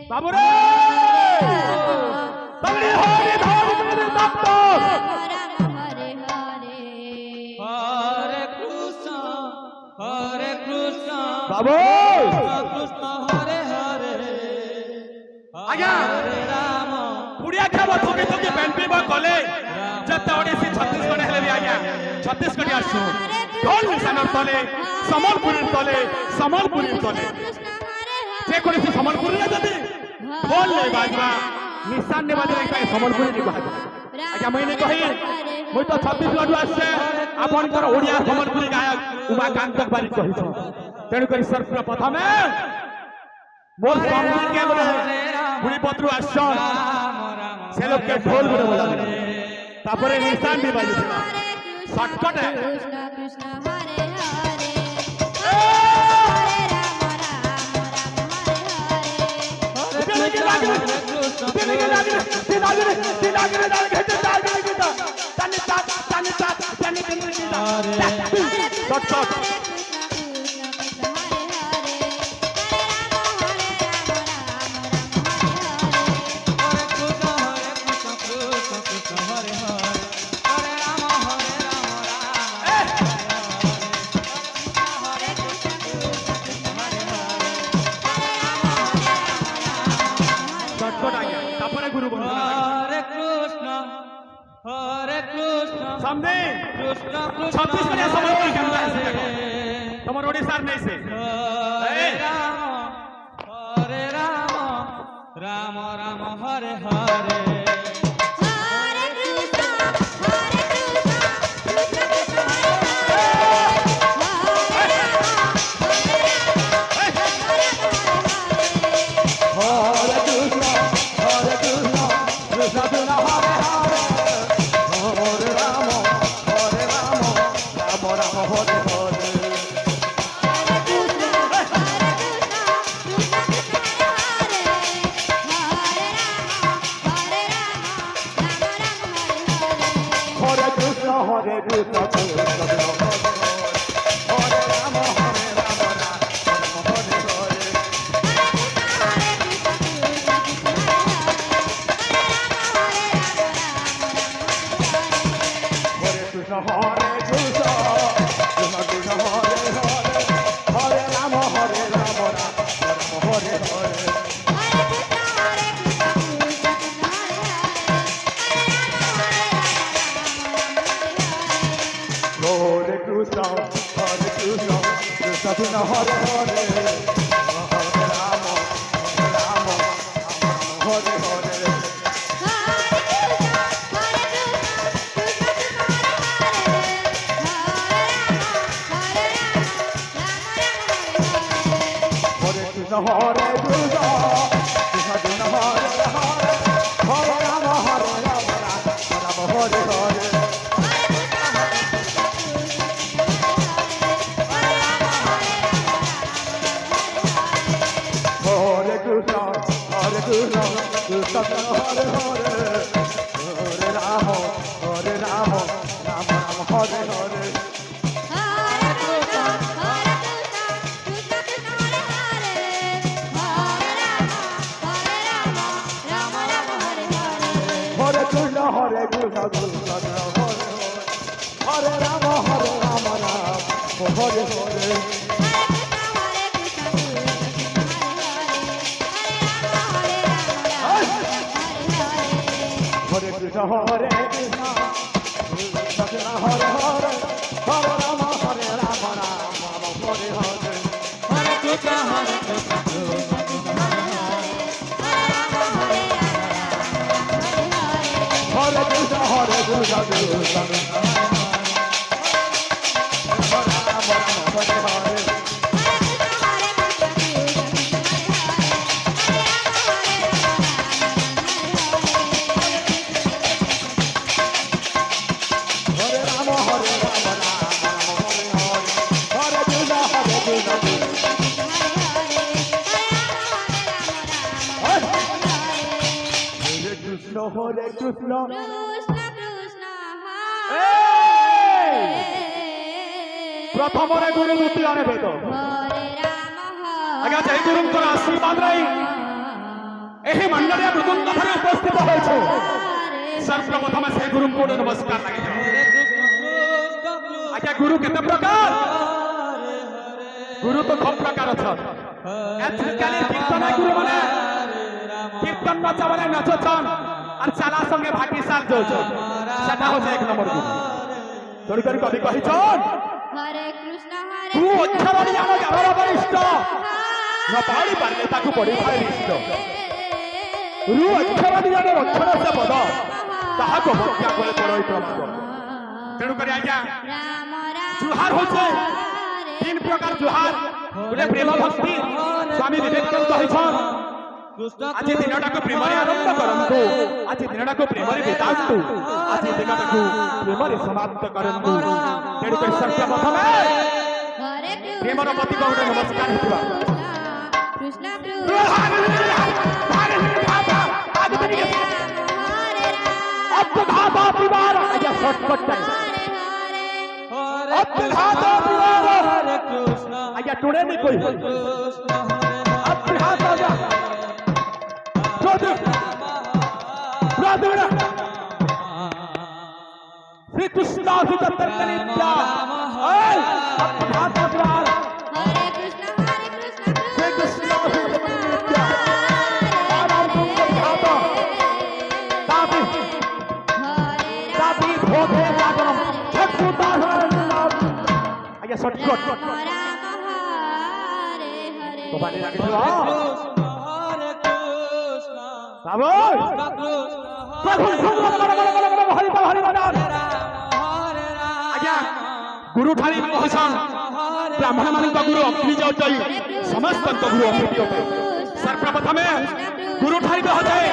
বাবুরে তবে হরি ধরি মেরে দত্ত হরে হরে হরে কৃষ্ণ বাবু কৃষ্ণ হরে হরে আজ্ঞা হরে রাম পুড়িয়া খাব থুকি থুকি প্যান্ট পিব কলে যেতে ওড়িশি ছত্তিশগড় হেলে বি আজ্ঞা ছত্তিশগড় আসু ঢোল নিশানর তলে সম্বলপুরীর তলে যে করেছে সম্বলপুরীরে যদি ঢোল নেই বাজবা নিশান নে বাজবা এটা সম্বলপুরী নি বাজবা আজ্ঞা মই নে কহি মই তো ছত্তিশগড় আসছে আপনकर ওড়িয়া সম্বলপুরী গায়ক উমাকান্ত বারিক কহিছো তেণু করি সর্বপ্রথমে মোর সঙ্গী কে বলে বুড়িপত্র আসছন সে লোককে ঢোল বলে বলা তারপরে নিশান भी বাজিছে শর্টকাট কৃষ্ণ কৃষ্ণ হরে হরে সামনে কৃষ্ণ ছত্তিশগড়িয়া সম্বলপুরী কেমন আছে তোমার ওড়িশার নেই সে হরে রাম রাম রাম হরে হরে प्रथमरे गुरु मुक्ति आने बेतो आगे जाई गुरुंकर आशीर्वाद रही ଏହି ମଣ୍ଡଳୀୟ ମୃଦୁଙ୍କଠାରେ ଉପସ୍ଥିତ ହୋଇଛୁ हरे ସର୍ବପ୍ରଥମେ ସେ ଗୁରୁଙ୍କୁ ଗୋଟେ ନମସ୍କାର ଲାଗିବ हरे कृष्ण कृष्ण कृष्ण ଆଜ୍ଞା ଗୁରୁ କେତେ ପ୍ରକାର हरे हरे ଗୁରୁ ତ ଖୁବ୍ ପ୍ରକାର ଅଛନ୍ ଆଜିକାଲି କୀର୍ତ୍ତନ ଗୁରୁ ମାନେ কীর্তন নাচা মানে নাচছন আর চালা সঙ্গে ভাটি সাল যাচ্ছন সেটা হচ্ছে এক নম্বর গুরু তোর করে কবি কহিছন हरे कृष्ण हरे তু অক্ষর জান যাবার বরিষ্ঠ ন পাড়ি পারলে তাকু পড়ি ভাই ইষ্ট রু অক্ষর জান অক্ষর সে পদ তাহাকে বক্তা করে পড়ই প্রমাদ তেণু করে আজ্ঞা राम राम জুহার হচ্ছে তিন প্রকার জুহার গোটে প্রেম ভক্তি স্বামী বিবেকানন্দ কহিছন कृष्ण আজি দিনটাকে প্রেমরে আরম্ভ করন্তু আজি দিনটাকে প্রেমরে বিতান্তু আজি দিনটাকে প্রেমরে সমাপ্ত করন্তু তেণু করে সর্বপ্রথমে हरे প্রেমর পতি গৌড়ে নমস্কার হিবা कृष्ण अब्दघाता परिवार आजा शॉर्टकट टाइम हरे अब्दघाता परिवार हरे कृष्ण आजा टुडे नहीं कोई कृष्ण हरे अब्दघाता आजा चौधरी ब्रदर श्री कृष्ण श्री चंद्र नित्या अब्दघाता परिवार हरे कृष्ण श्री कृष्ण श्री चंद्र नित्या आराम अब्दघाता तापी तापी धोखे जागरम छठपुता आजा शॉर्टकट तो बानी लागे छो कृष्ण हरे कृष्ण बाबू कृष्ण प्रभु हरि हरि नाम हरे राम आज्ञा गुरु ठाणी कहसन ब्राह्मण मान गुरु अग्नि जाऊँ समस्त गुरु अग्नि सर्वप्रथमे गुरु ठाणी कह जाए